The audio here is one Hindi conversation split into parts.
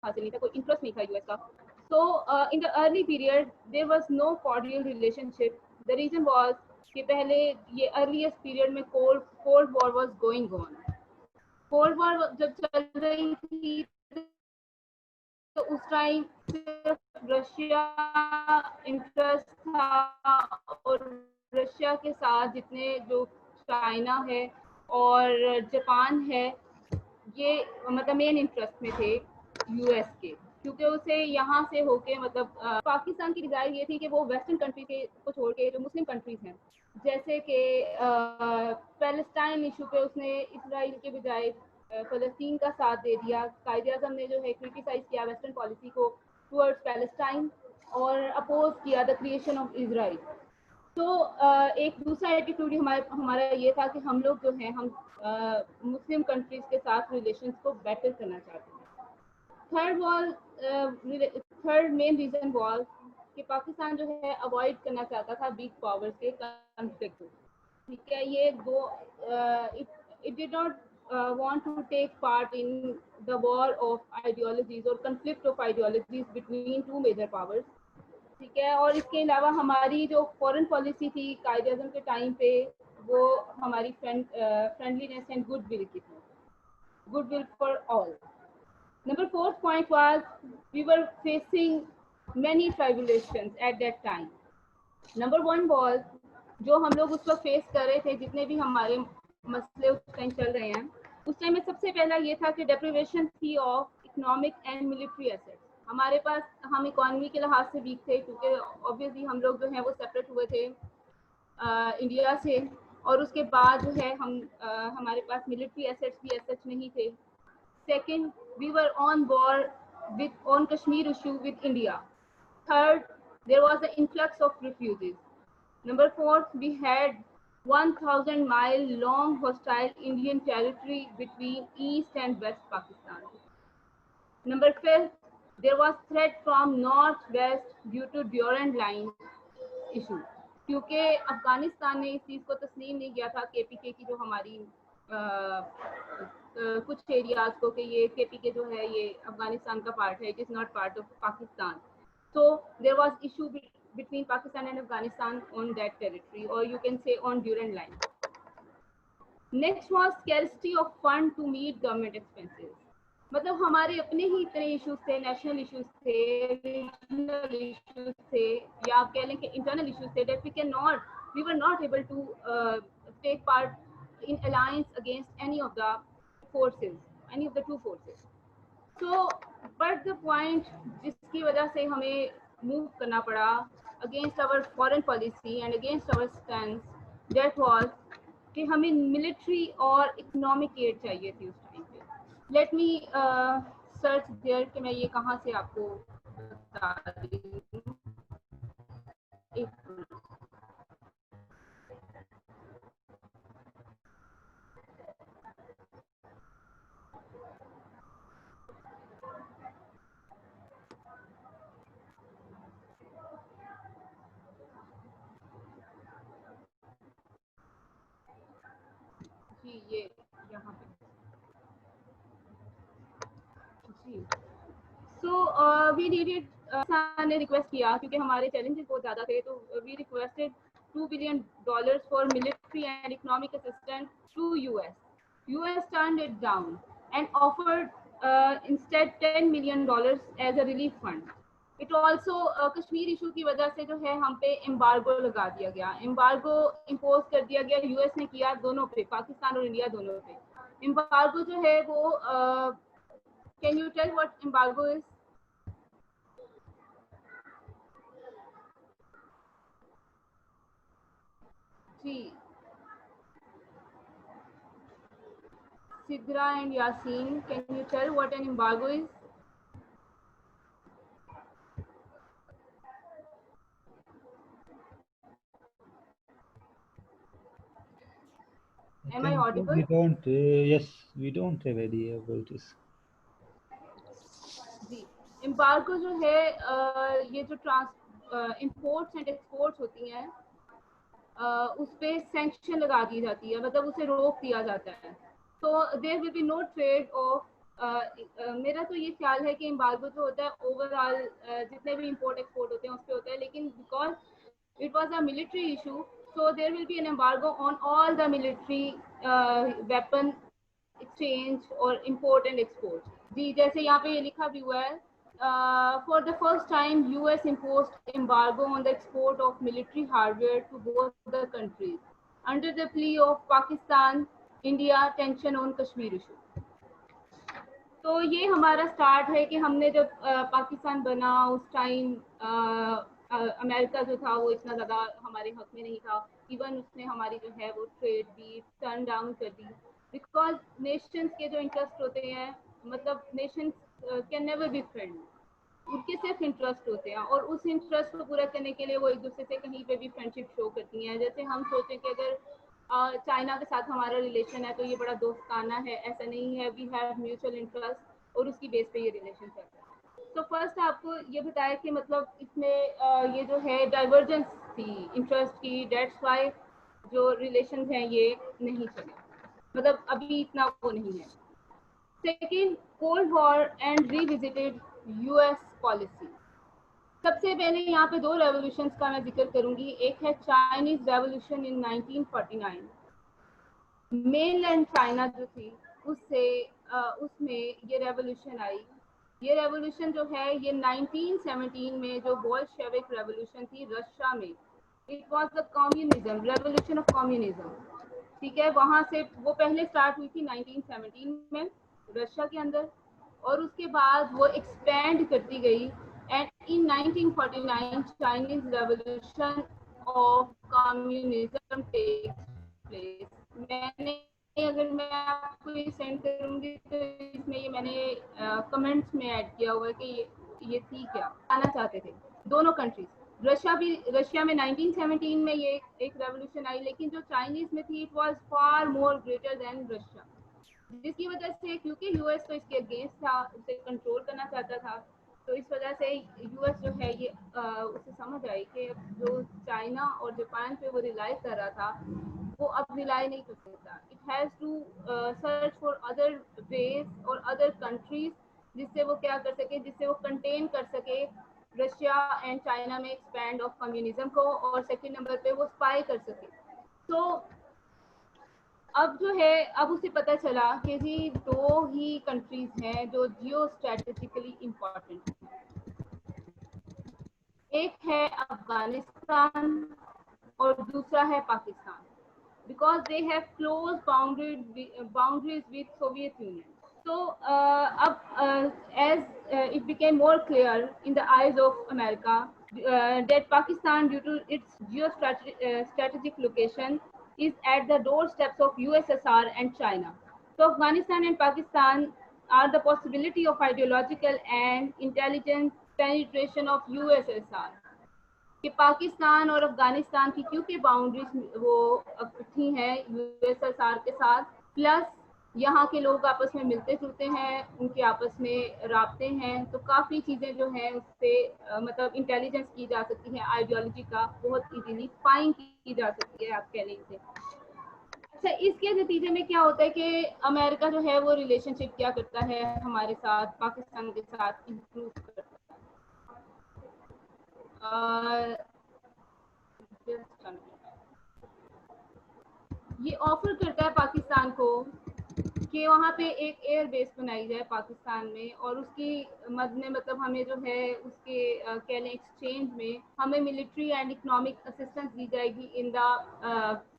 हासिल नहीं था, कोई इंटरेस्ट नहीं था यूएस का. So in the early period there was no cordial relationship. The reason was कि पहले ये earliest period में cold war was going on. Cold war जब चल रही थी तो उस टाइम सिर्फ रशिया इंटरेस्ट था और रशिया के साथ जितने जो चाइना है और जापान है ये मतलब मेन इंटरेस्ट में थे यूएस के, क्योंकि उसे यहाँ से होके मतलब पाकिस्तान की डिज़ायर ये थी कि वो वेस्टर्न कंट्री के को छोड़ के जो मुस्लिम कंट्रीज हैं जैसे कि पैलेस्टाइन इशू पे उसने इसराइल के बजाय फ़लस्तीन का साथ दे दिया. कायद-ए-आज़म ने जो है क्रिटिसाइज़ किया वेस्टर्न पॉलिसी को टुवर्ड्स पैलेस्टाइन और अपोज किया द क्रिएशन ऑफ इजराइल. तो एक दूसरा एटीट्यूड हमारा ये था कि हम लोग जो हैं हम मुस्लिम कंट्रीज के साथ रिलेशंस को बेटर करना चाहते हैं. थर्ड मेन रीज़न वॉज कि पाकिस्तान जो है अवॉइड करना चाहता था बिग पावर्स के कॉन्फ्लिक्ट. ठीक है, ये दो it did not want to take part in the war of ideologies or conflict of ideologies between two major powers. ठीक है, और इसके अलावा हमारी जो फॉरेन पॉलिसी थी कायद-ए-आज़म के टाइम पे वो हमारी फ्रेंडलीनेस एंड गुडविल की थी, goodwill for all. Number fourth point was we were facing many tribulations at that time. Number one was जो हम लोग उस वक्त फेस कर रहे थे, जितने भी हमारे मसले उस टाइम चल रहे हैं, उस टाइम में सबसे पहला ये था कि डेप्रिवेशन थी of economic and military assets. हमारे पास हम इकोनॉमी के लिहाज से वीक थे क्योंकि ऑब्वियसली हम लोग जो हैं वो सेपरेट हुए थे इंडिया से, और उसके बाद जो है हमारे पास मिलिट्री एसेट्स भी एसेट्स नहीं थे. Second, we were on war on Kashmir issue with India. Third, there was an influx of refugees. Number fourth, we had 1,000-mile long hostile Indian territory between East and West Pakistan. Number fifth, there was threat from North-West due to Durand Line issue. क्योंकि अफगानिस्तान ने इस चीज़ को तस्लीम नहीं किया था केपीके की जो हमारी कुछ एरियाज को कि ये केपीके जो है ये अफगानिस्तान का पार्ट है, it is not part of Pakistan. So there was issue between Pakistan and Afghanistan on that territory, or you can say on Durand Line. Next was scarcity of fund to meet government expenses. मतलब हमारे अपने ही इतने इश्यूज थे, नेशनल इश्यूज थे, रीजनल इश्यूज थे, या आप कह लें कि इंटरनल इश्यूज थे, that we were not able to take part in alliance against any of the two forces. So but the point जिसकी वजह से हमें मूव करना पड़ा against our foreign policy and against our stance, that was कि हमें मिलिट्री और इकोनॉमिक एड चाहिए थी उस टाइम पे. लेट मी सर्च देयर कि मैं ये कहाँ से आपको बता रही हूँ. जी ये यहाँ पे जी. सो वी नीडेड ने रिक्वेस्ट किया क्योंकि हमारे चैलेंजेस बहुत ज़्यादा थे, तो we requested $2 billion for military and economic assistance to US. US turned it down and offered instead $10 million as a relief fund. It also Kashmir issue की वजह से जो है हम पे एम्बार्गो लगा दिया गया, एम्बार्गो इम्पोज कर दिया गया. यूएस ने किया दोनों पे, पाकिस्तान और इंडिया दोनों पे. एम्बार्गो जो है वो can you tell what embargo is? जी Sidra and Yasin, can you tell what an embargo is? Am I audible? We don't. Yes, we don't have idea about this. जी, एम्बार्गो जो है ये जो इंपोर्ट्स एंड एक्सपोर्ट्स होती हैं उस पर सैंक्शन लगा दी जाती है, मतलब उसे रोक दिया जाता है. तो there will be no trade of मेरा तो ये ख्याल है कि एम्बार्गो जो होता है ओवरऑल जितने भी इंपोर्ट एक्सपोर्ट होते हैं उस पर होता है, लेकिन because it was a military issue, so there will be an embargo on all the military weapon exchange or import and export. जी जैसे यहाँ पे ये लिखा भी हुआ है, for the first time US imposed embargo on the export of military hardware to both the countries under the plea of Pakistan India tension on Kashmir issue. तो ये हमारा स्टार्ट है कि हमने जब पाकिस्तान बना उस टाइम अमेरिका जो था वो इतना ज़्यादा हमारे हक में नहीं था, इवन उसने हमारी जो है वो ट्रेड भी टर्न डाउन कर दी, बिकॉज नेशंस के जो इंटरेस्ट होते हैं, मतलब Nations can never be friend, उनके सिर्फ इंटरेस्ट होते हैं और उस इंटरेस्ट को पूरा करने के लिए वो एक दूसरे से कहीं पे भी फ्रेंडशिप शो करती हैं। जैसे हम सोचें कि अगर चाइना के साथ हमारा रिलेशन है तो ये बड़ा दोस्ताना है, ऐसा नहीं है, वी हैव म्यूचुअल इंटरेस्ट और उसकी बेस पे ये रिलेशन चलता है। तो फर्स्ट आपको ये बताया कि मतलब इसमें ये जो है डाइवर्जेंस थी इंटरेस्ट की, डेट्स वाई जो रिलेशन हैं ये नहीं चले, मतलब अभी इतना वो नहीं है। Second, cold war and revisited US policy. सबसे पहले यहाँ पे दो रेवोल्यूशंस का मैं जिक्र करूंगी। एक है Chinese revolution in 1949, mainland China जो थी उससे उसमें ये रेवोल्यूशन आई। ये रेवोल्यूशन जो है ये 1917 में जो बोल्शेविक रेवोल्यूशन थी रशिया में, it was the communism, revolution of communism, ठीक है। वहां से वो पहले स्टार्ट हुई थी 1917 में रशिया के अंदर, और उसके बाद वो एक्सपैंड करती गई and in 1949 Chinese revolution of communism takes place. मैंने अगर मैं आपको ये सेंड करूंगी तो इसमें ये मैंने कमेंट्स में ऐड किया हुआ है कि ये थी क्या आना चाहते थे दोनों कंट्रीज। रशिया में 1917 में ये एक रेवोल्यूशन आई, लेकिन जो चाइनीज में थी it was far more greater than Russia, जिसकी वजह से क्योंकि यूएस तो इसके अगेंस्ट था, उसे कंट्रोल करना चाहता था, तो इस वजह से यूएस जो है ये उसे समझ आई कि जो चाइना और जापान पे वो रिलाई कर रहा था वो अब रिलाई नहीं कर सकता, it has to search for other ways और अदर कंट्रीज जिससे वो क्या कर सके, जिससे वो कंटेन कर सके रशिया एंड चाइना में एक्सपैंड ऑफ कम्युनिज्म को, और सेकंड नंबर पे वो स्पाई कर सके। तो अब जो है अब उसे पता चला कि जी दो ही कंट्रीज हैं जो जियो स्ट्रेटेजिकली इम्पोर्टेंट हैं, एक है अफगानिस्तान और दूसरा है Pakistan, because they have close boundaries with Soviet Union. So as it became more clear in the eyes of America that Pakistan, due to its geostrategic location, is at the doorsteps of USSR and China. So Afghanistan and Pakistan are the possibility of ideological and intelligence penetration of USSR. कि पाकिस्तान और अफगानिस्तान की क्योंकि बाउंड्रीज वो इकट्ठी हैं यूएसएसआर के साथ, प्लस यहाँ के लोग आपस में मिलते जुलते हैं, उनके आपस में राब्ते हैं, तो काफ़ी चीज़ें जो हैं उससे मतलब इंटेलिजेंस की जा सकती है, आइडियोलॉजी का बहुत इजीली स्पाइंग की जा सकती है, आप कह लीजिए। अच्छा, इसके नतीजे में क्या होता है कि अमेरिका जो है वो रिलेशनशिप क्या करता है हमारे साथ, पाकिस्तान के साथ इम्प्रूव करता है। ये ऑफर करता है पाकिस्तान को कि वहाँ पे एक एयर बेस बनाई जाए पाकिस्तान में, और उसकी मद में मतलब हमें जो है उसके कह लें एक्सचेंज में हमें मिलिट्री एंड इकोनॉमिक असिस्टेंस दी जाएगी इन द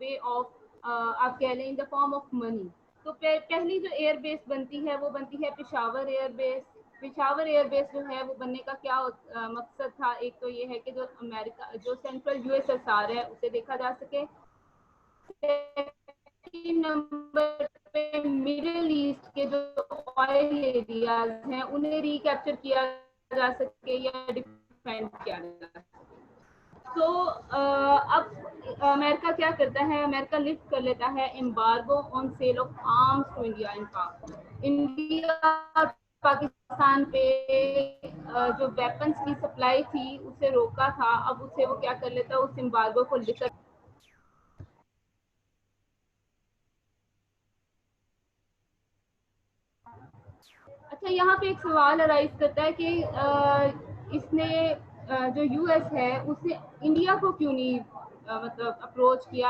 वे ऑफ आप कह लें in the form of money. तो पहली जो एयर बेस बनती है वो बनती है Peshawar air base. Peshawar air base जो है वो बनने का क्या मकसद था, एक तो ये है कि जो अमेरिका जो सेंट्रल यूएसएसआर है उसे देखा जा सके, नंबर पे मिडिल ईस्ट के जो ऑयल एरियाज हैं उन्हें रिकैप्चर किया जा सके या डिफेंड किया जा सके। तो अब अमेरिका क्या करता है, अमेरिका लिफ्ट कर लेता है embargo on sale of arms to India. India Pakistan पे जो वेपन्स की सप्लाई थी उसे रोका था, अब उसे वो क्या कर लेता है, उस एम्बार्गो को लिफ्ट अच्छा, यहाँ पे एक सवाल अराइज करता है कि इसने जो यूएस है उसने इंडिया को क्यों नहीं मतलब अप्रोच किया